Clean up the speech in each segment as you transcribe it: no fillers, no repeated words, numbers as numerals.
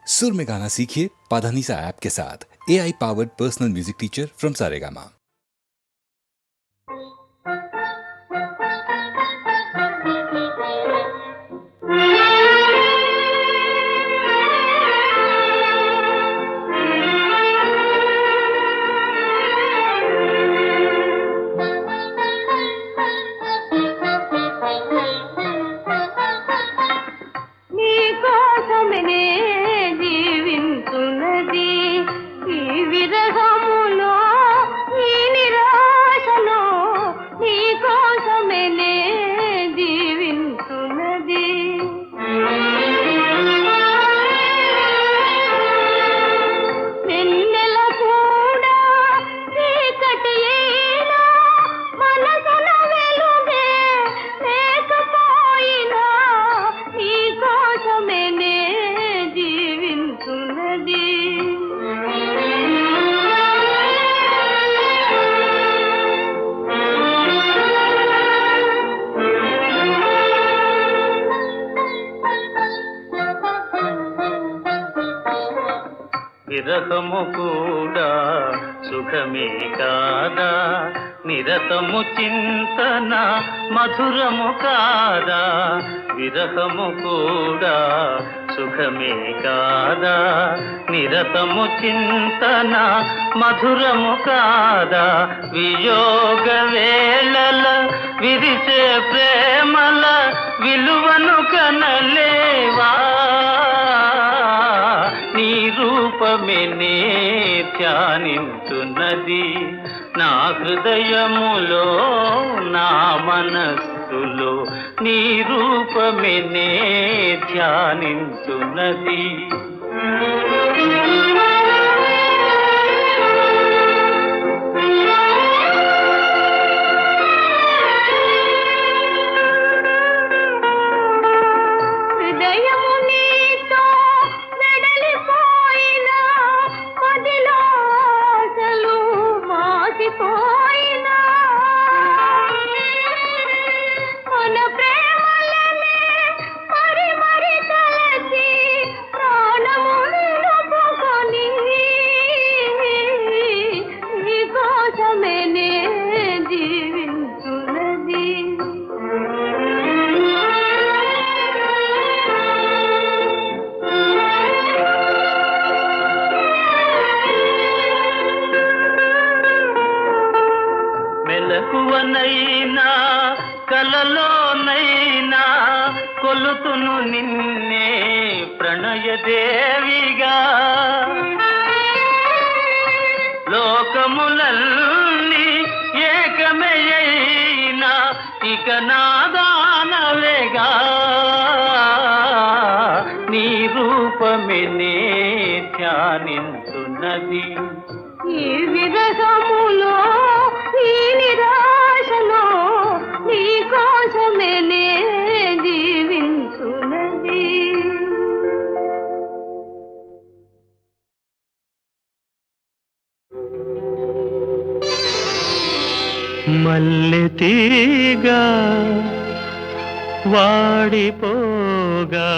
सुर में गाना सीखिए पाधानीसा ऐप के साथ। AI powered personal music teacher from Saregama. విరహము కూడా సుఖమే కాదా, నిరతము చింతన మధురము కాదా. విరహము కూడా సుఖమే కాదా, నిరతము చింతన మధురము కాదా. వియోగ వేళల విరిసే ప్రేమల విలువను కనలేవా. నీ రూపమే నే ధ్యానించున్నది, నా హృదయములో నా మనస్సులో. నీ రూపమే నే ధ్యానించున్నది. మెలకువనైనా కలలోనైనా కొలుతును నిన్నే ప్రణయదేవిగా. లోకములన్నీ ఏకమయైనా ఇక నాదానవేగా. నీ రూపమే నే ధ్యానించున్నది. ఈ విరహములో ఈ నిరాశలో నీ కోసమే నే జీవించున్నది. మల్లె తీగ వాడిపోగా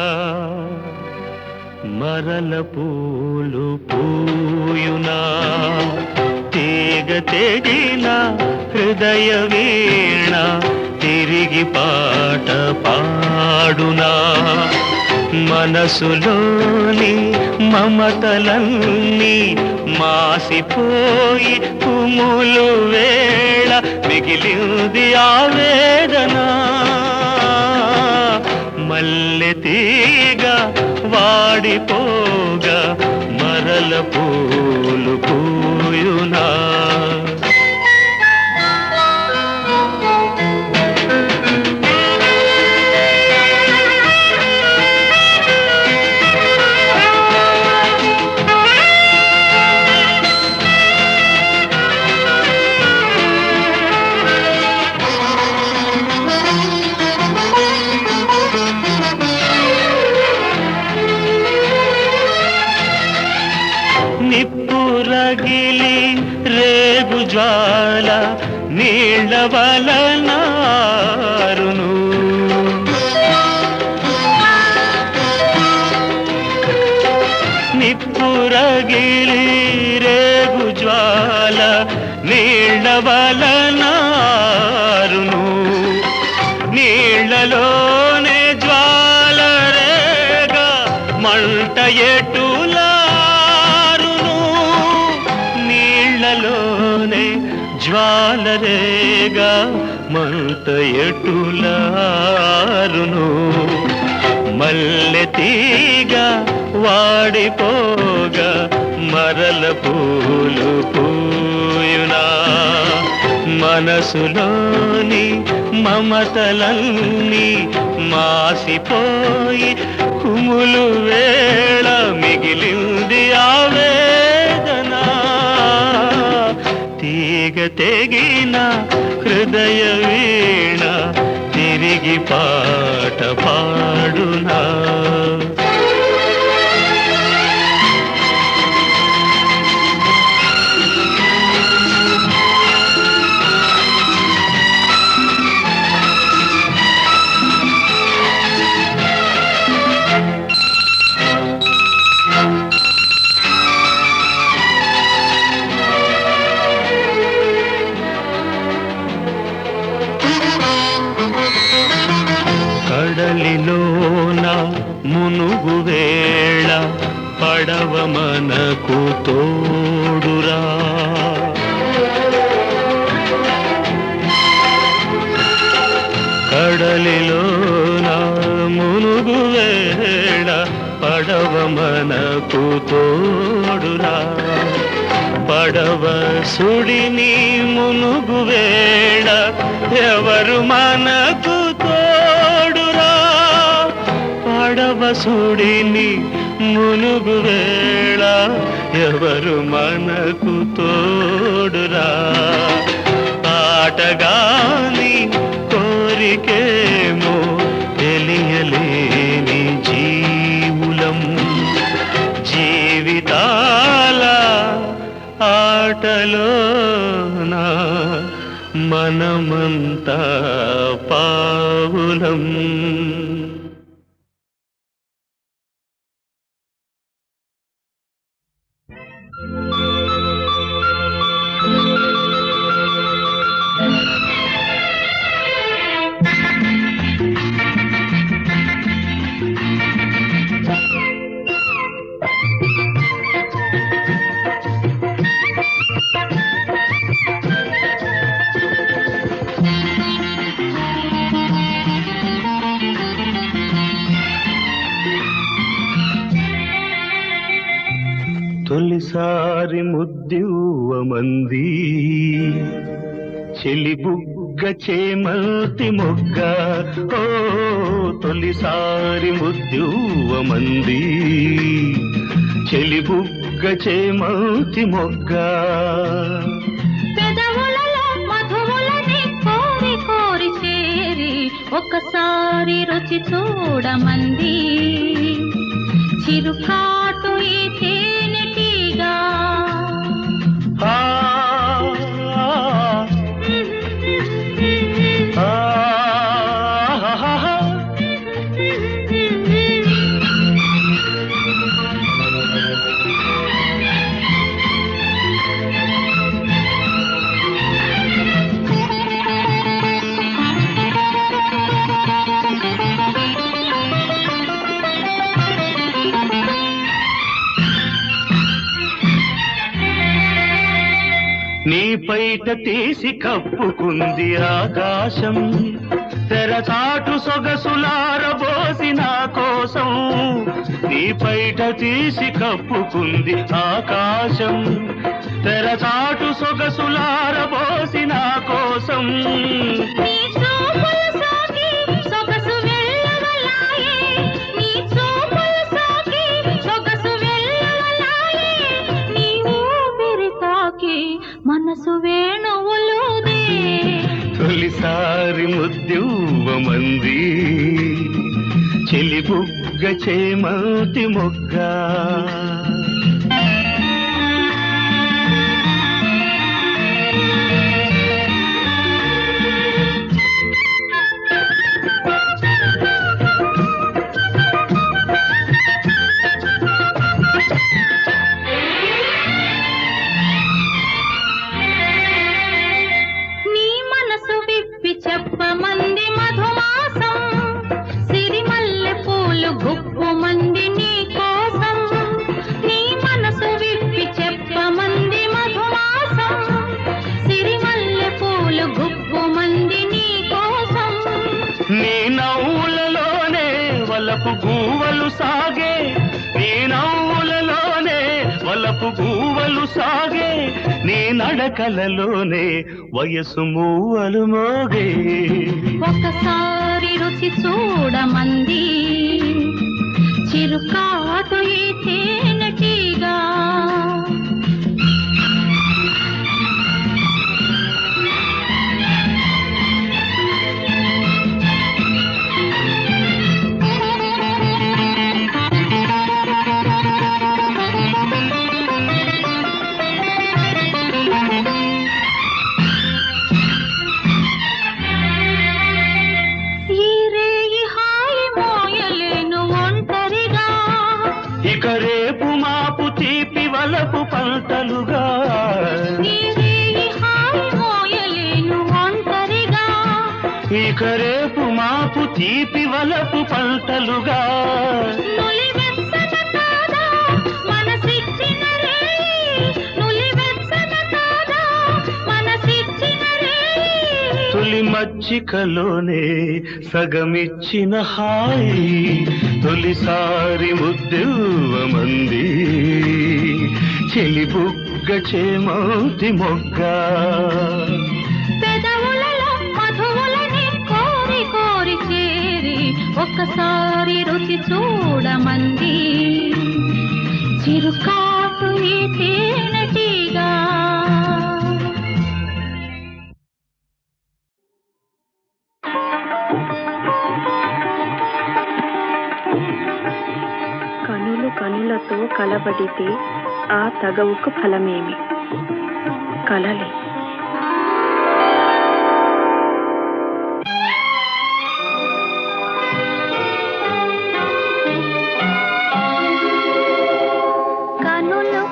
మరల పూలు పూయునా. తీగ తెగిన హృదయ వీణ తిరిగి పాట పాడునా. మనసులోని మమతలన్నీ మాసిపోయి కుములు వేళ మిగిలింది ఆవేదన. మల్లె తీగ వాడిపోగా మరల పూలు పూయునా. నిప్పురగిలి రేగు జ్వాల నీళ్ల వలనారును. నిప్పురగిలి రేగు జ్వాల నీళ్ళ వలనారును నీళ్ళలోనే జ్వాల రేగా మంట ఎటులారును నీళ్ళలోనే జ్వాల రేగా మంట ఎటులారును మల్లె తీగ వాడిపోగా మరల పూలు పూయునా మనసులోని మమతలన్నీ మాసిపోయి కుములు వేళ మిగిలింది ఆవేదన తీగ తెగిన హృదయ వీణ తిరిగి పాట పాడునా కడలిలోన మునుగు వేళ పడవ మనకు తోడురా కడలిలోన మునుగు వేళ పడవ మనకు తోడురా పడవ సుడిని మునుగు వేళ ఎవరు మనకు తోడురా పడవ సుడిని మునుగు వేళ ఎవరు మనకు తోడురా ఆటగాని కోరికేమో తెలియలేని జీవులం జీవితాల ఆటలోనా మనమంతా పావులం తొలిసారి ముద్దివ్వమంది చెలి బుగ్గ చేమల్తి మొగ్గ ఓ తొలిసారి ముద్దివ్వమంది చెలి బుగ్గ చేమల్తి మొగ్గ పెదవులలో మధువులని కోరి కోరి చేరి ఒకసారి రుచి చూడమంది చిరుకాటు ఈ తేనెటీగా నీ పైట తీసి కప్పుకుంది ఆకాశం తెరచాటు సొగసులారబోసి నా కోసం నీ పైట తీసి కప్పుకుంది ఆకాశం తెరచాటు సొగసులారబోసి నా కోసం మనసు వేణువులుదే తొలిసారి ముద్దివ్వమంది చెలి బుగ్గ చేమల్తి మొగ్గ వలపు గూవలు సాగే నీ నడకలలోనే వయసు మూవలు మోగే ఒకసారి రుచి చూడమంది చిరుకాటు ఈ తేనెటీగా ఇక రేపు మాపు తీపి వలపు పంటలుగా ఇక రేపు మాపు తీపి వలపు పంటలుగా తొలి మచ్చికలోనే సగమిచ్చిన హాయి తొలిసారి ముద్దువమంది చెలి బుగ్గ చేమౌతి మొగ్గ పెదవులలో మధువులని కోరి కోరి చేరి ఒకసారి రుచి చూడమంది చిరుకాటు ఈ తేనెటీగా కనులతో కలబడితే ఆ తగవుకు ఫలమేమి కలలే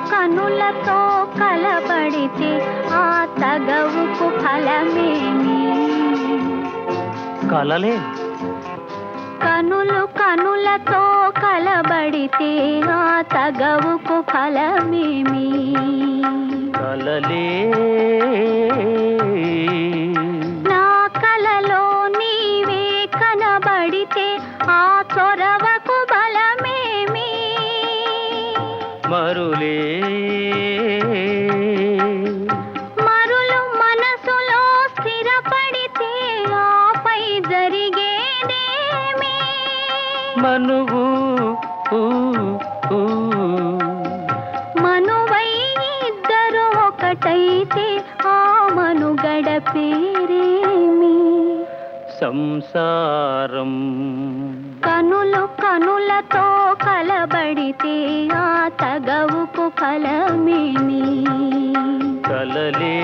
కనులతో కలబడితే ఆ తగవుకు ఫలమేమి కలలే కనులతో కలబడితే ఆ తగవుకు ఫలమేమి కలలే నా కలలో నీవే కనబడితే ఆ చొరవకు బలమేమి మరులే మరులు మనసులో స్థిరపడితే ఆపై జరిగేదేమి మనువు మనువై ఇద్దరు ఒకటైతే ఆ మనుగడ పేరేమి సంసారం కనులతో కలబడితే ఆ తగవుకు ఫలమేమి కలలే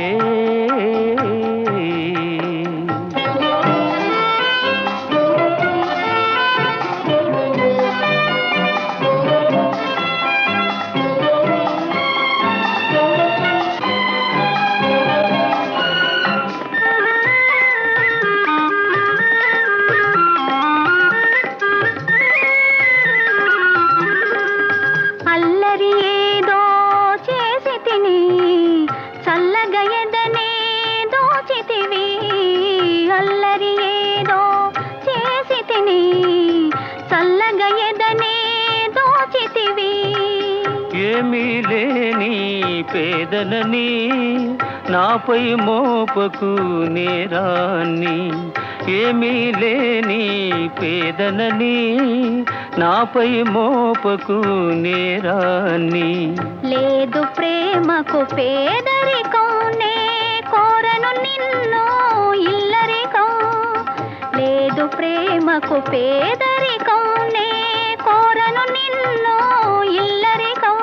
ఏమీ లేని పేదలని నాపై మోపకు నేరాన్ని ఏమీ లేని పేదలని నాపై మోపకు నేరాన్ని లేదు ప్రేమకు పేదరికం నే కోరను నిన్ను ఇల్లరికం లేదు ప్రేమకు పేదరికం నే కోరను నిన్ను ఇల్లరికం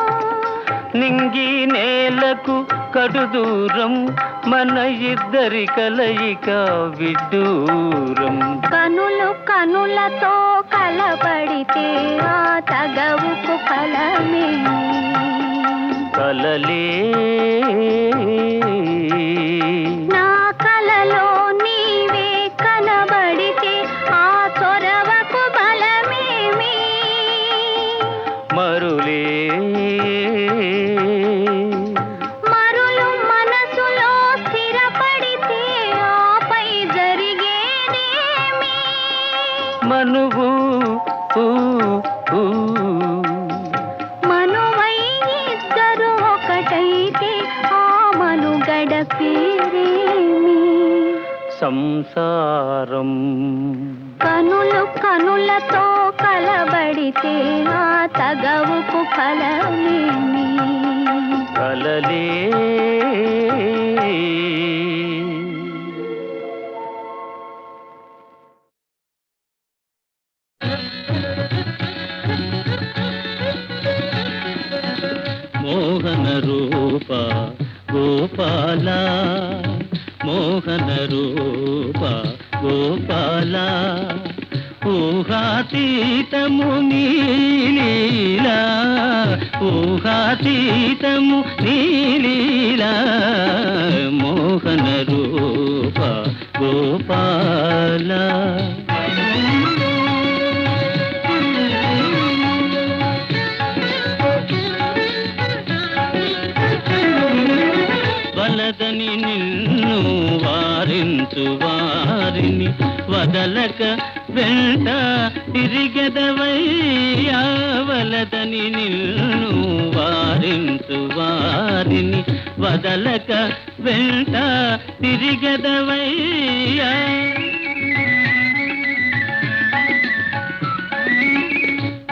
నింగి నేలకు కడు దూరం మన ఇద్దరి కలయిక విడ్డూరం కనులతో కలబడితే ఆ తగవుకు ఫలమేమి కలలే నా కలలో నీవే కనబడితే ఆ చొరవకు బలమేమి మరులే మరులు మనసులో స్థిరపడితే ఆపై జరిగేదేమి మనువు మనువై మనువై ఇద్దరు సంసారం. కనులు కనులతో కలబడితే ఆ తగవుకు ఫలమేమి? కలలే మోహన రూప గోపాల, మోహన రూప గోపాల, ఊహాతీతము నీలీలా, ఊహాతీతము నీలీలా, మోహన రూప గోపాల. వలదని నిన్ను వారించు వారిని వదలక వెంట తిరిగెదవయ్యా, వలదని నిన్ను వారించు వారిని వదలక వెంట తిరిగెదవయ్యా.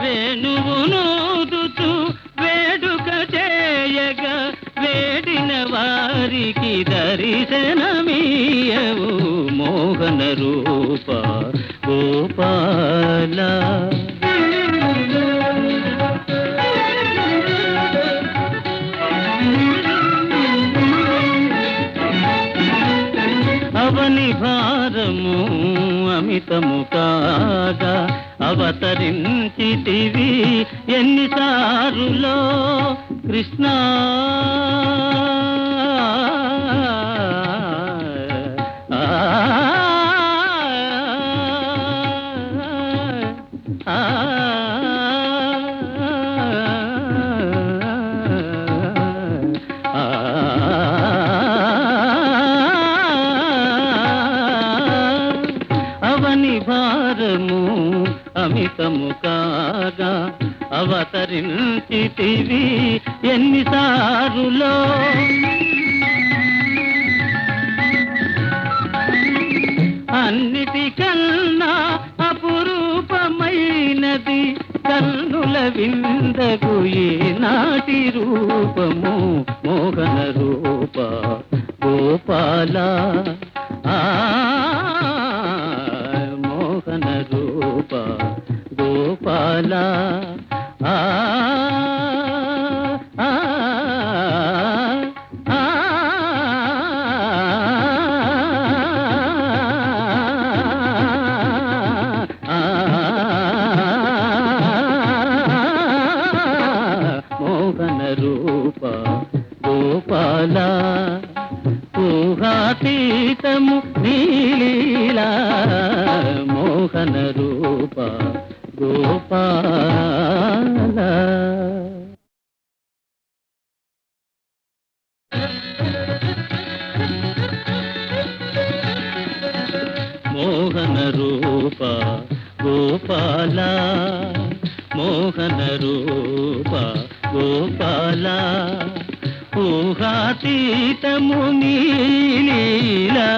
వేణువునూదుతూ వేడుక చేయగా వేడిన వారికి దర్శనమీయవు, మోహన రూప గోపాల. అవని భారము అమితము కాగా అవతరించితివి ఎన్నిసారులో కృష్ణ. అవని భారము అమితము కాగా అవతరించితివి ఎన్నిసారులో అన్నిటికన్నా అపురూపమైనది కన్నుల విందగు ఈనాటి రూపము, మోహన రూప గోపాల. మోహన రూప గోపాల. మోహన రూప గోపాల, ఊహాతీతము నీలీలా, మోహన రూప గోపాల. మోహన రూప గోపాల, మోహన రూప గోపాల, ఊహాతీతము నీలీలా,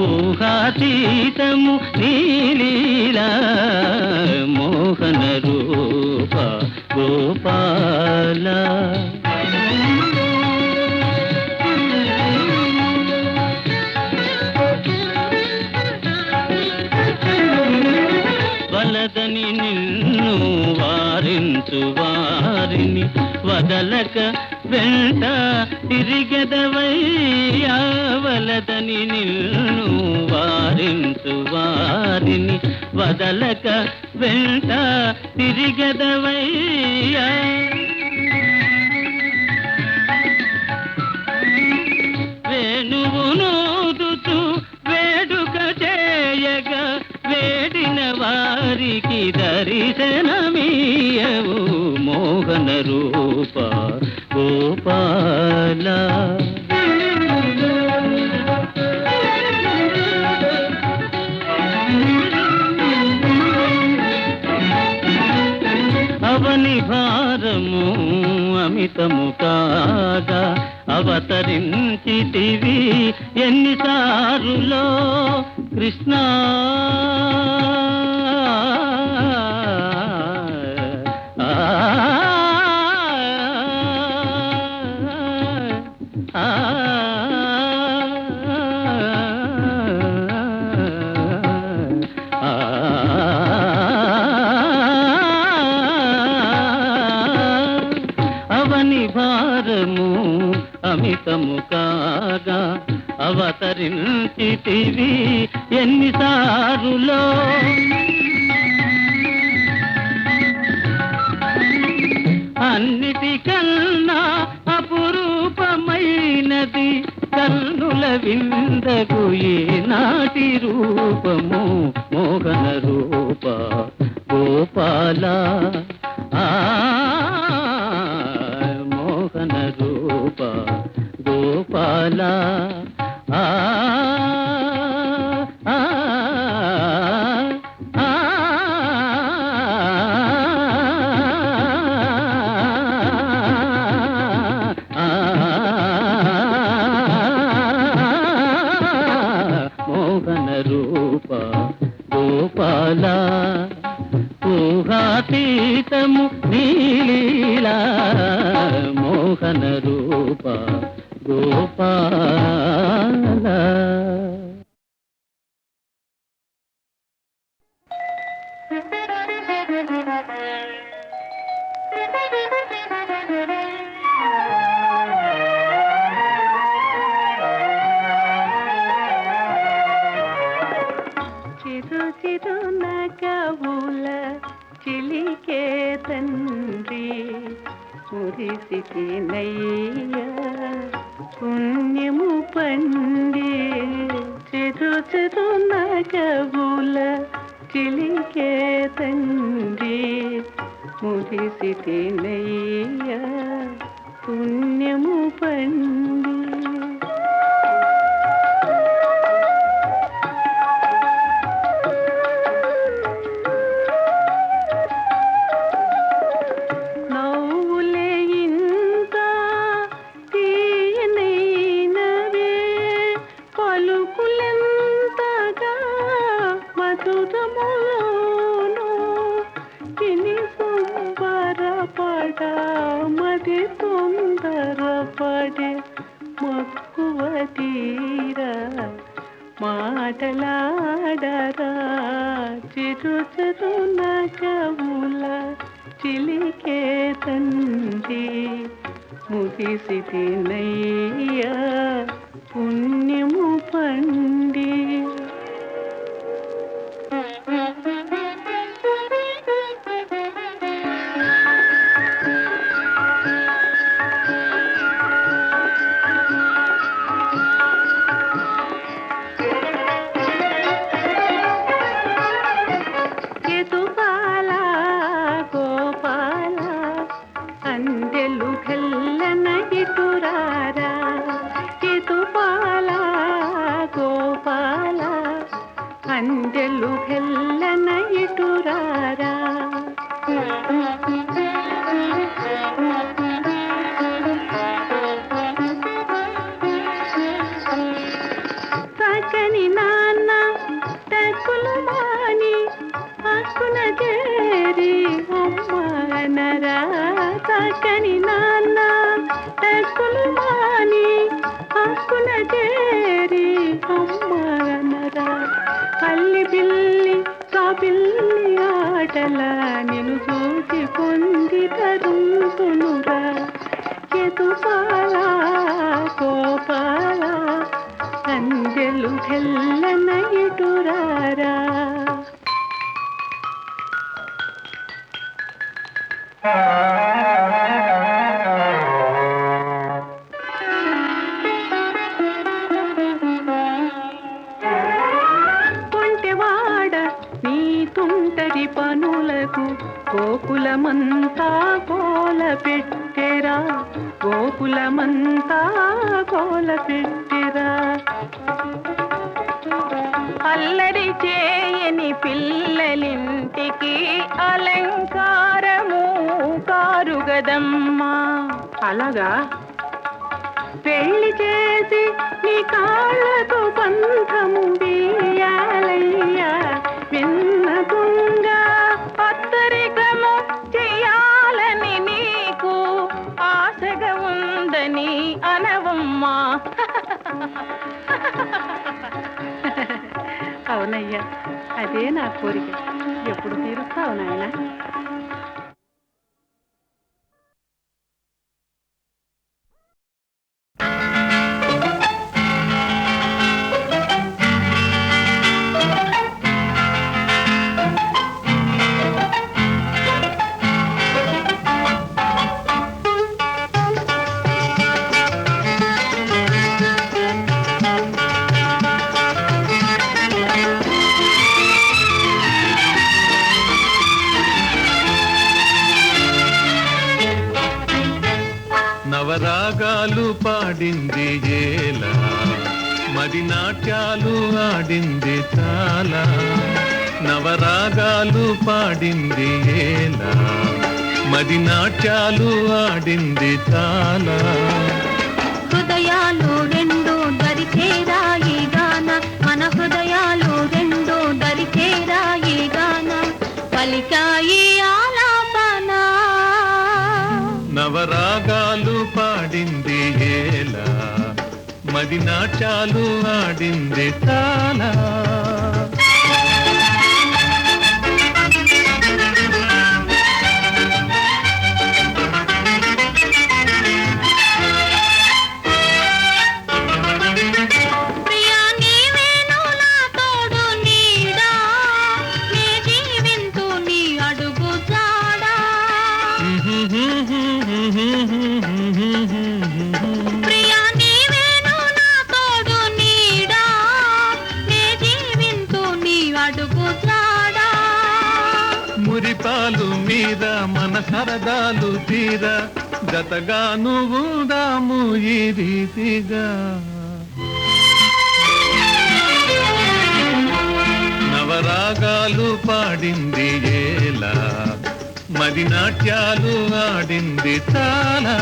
ఊహాతీతము నీలీలా, మోహన రూప గోపాల. వలదని నిన్ను వారించు వారిని వదలక వెంట తిరిగెదవయ్యా, వలదని నిన్ను వారించు వారిని వదలక వెంట తిరిగెదవయ్యా. వేణువునూదుతూ వేడుక చేయగా వేడిన వారికి దర్శనమీయవు, మోహన రూప గోపాల. అవని భారము అమితము కాగా అవతరించితివి ఎన్నిసారులో కృష్ణ అవని భారము అమితము కాగా అవతరించితివి ఎన్నిసారులో అన్నిటికన్నా అపురూపమైనది కన్నుల విందగు ఈనాటి రూపము మోహన రూప గోపాల మోహన రూప గోపాల మోహన రూప గోపాల ఊహాతీతము నీలీలా మోహన రూప గోపాల. చిరు చిరు నగవుల చిలికే తండ్రి మురిసికి నయ్య పుణ్యము పండి చిరు చిరు నగవుల చిలికే తండ్రి మురిసికి నయ్య పుణ్యము పండి. మాటలాడరా చిరు చిరు నగవుల చిలికే తండ్రి ముగిసిది నయ్య పుణ్యము పండి. అందెలు హెల్లన ఇటురారా సాకని నాన్న తక్కులు మాని అక్కున చేరి అమ్మనరా సాకని నాన్న తక్కులు మాని అక్కున చేరి అమ్మనరా పల్లి పిల్లి కాపిల్లి ఆటల నిన్ను చూసి పొంది తరుముతునురా ఎదుపాల గోపాల అందెలు హెల్లన ఇటురారా. తుంటరి పనులకు గోకులమంతా కోల పెట్టెరా గోకులమంతా కోల పెట్టెరా. అల్లరి చేయని పిల్లలింటికి అలంకారము కారుగదమ్మా. అలాగా పెళ్లి చేసి నీ కాళ్ళకు పంథము వేయాలయ్యా విన్నతుంగా పత్తరికము చేయాలని నీకు ఆశగా ఉందని అనవమ్మా. అవునయ్యా, అదే నా కోరిక. ఎప్పుడు తీరుస్తావు నాయనా? నవరాగాలు పాడింది ఏలా, మది నాట్యాలు ఆడింది చాలా. నవరాగాలు పాడింది ఏలా, మది నాట్యాలు ఆడింది చాలా. హృదయాలు రెండు దరిచేరాయి గాన, మన హృదయాలు రెండు దరిచేరాయి గాన, పలికాయి ఆలాపన. నవరాగాలు పాడింది ఏలా, మది నాట్యాలు ఆడింది చాలా. మురిపాలు మీద మన సరదాలు తీర, జతగా నువ్వుదాము ఈ రీతిగా. నవరాగాలు పాడింది ఏలా, మది నాట్యాలు ఆడింది చాలా.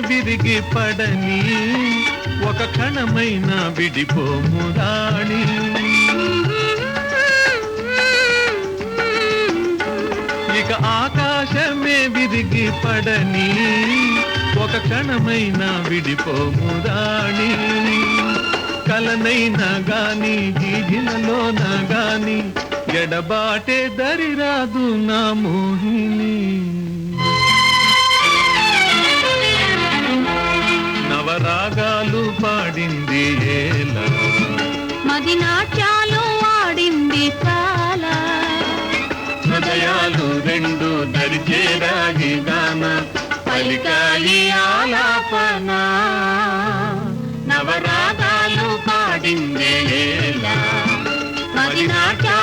విరిగి పడని ఒక క్షణమైన విడిపోము రాణి. ఇక ఆకాశమే విరిగి పడని ఒక క్షణమైన విడిపోము రాణి. కలనైనా గాని గీగిలలోన గాని ఎడబాటే దరిరాదు నా మోహిని. నవరాగాలు పాడింది ఏలా, మది నాట్యాలు ఆడింది చాలా. హృదయాలు రెండు దరిచేరాయి గాన, పలికాయి ఆలాపన. నవరాగాలు పాడింది ఏలా, మది నాట్యాలు